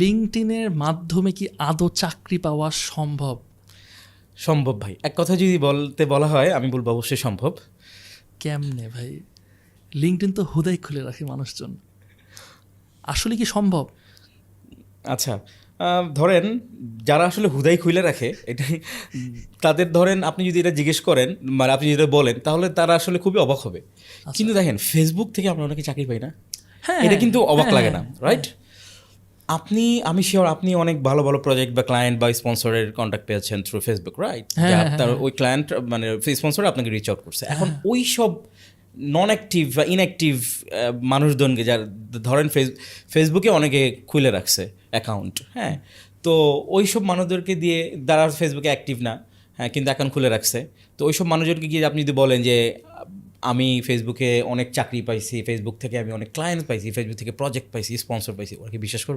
লিঙ্কডইনের মাধ্যমে কি আদৌ চাকরি পাওয়া সম্ভব? সম্ভব ভাই, এক কথা যদি বলা হয় আমি বলবো অবশ্যই সম্ভব। কেমনে ভাই? লিঙ্কডইন তো হুদাই খুলে রাখে মানুষজন, আসলে কি সম্ভব? আচ্ছা, ধরেন যারা আসলে হুদাই খুলে রাখে এটাই, তাদের ধরেন আপনি যদি এটা জিজ্ঞেস করেন, মানে আপনি যেটা বলেন, তাহলে তারা আসলে খুবই অবাক হবে। কিন্তু দেখেন ফেসবুক থেকে আমরা অনেকে চাকরি পাই না, হ্যাঁ, এটা কিন্তু অবাক হ্যাঁ, লাগে না, হ্যাঁ, রাইট? আমি শিওর আপনি অনেক ভালো ভালো প্রজেক্ট বা ক্লায়েন্ট বা স্পন্সরের কন্ট্যাক্ট পেয়েছেন থ্রু ফেসবুক, রাইট? হ্যাঁ, যা হ্যাঁ, তার হ্যাঁ। ওই ক্লায়েন্ট মানে স্পন্সর আপনাকে রিচ আউট করছে। এখন ওই সব নন অ্যাক্টিভ বা ইনঅ্যাক্টিভ মানুষজনকে, যার ধরেন ফেসবুকে অনেকে খুলে রাখছে অ্যাকাউন্ট, হ্যাঁ, তো ওই সব মানুষদেরকে দিয়ে, যারা ফেসবুকে অ্যাক্টিভ না, হ্যাঁ, কিন্তু অ্যাকাউন্ট খুলে রাখছে, তো ওই সব মানুষজনকে গিয়ে আপনি যদি বলেন যে আমি ফেসবুকে অনেক চাকরি পাইছি, ফেসবুক থেকে আমি অনেক ক্লায়েন্ট পাইছি, ফেসবুক থেকে প্রজেক্ট পাইছি, স্পন্সর পাইছি, ওরা কি বিশ্বাস করবে?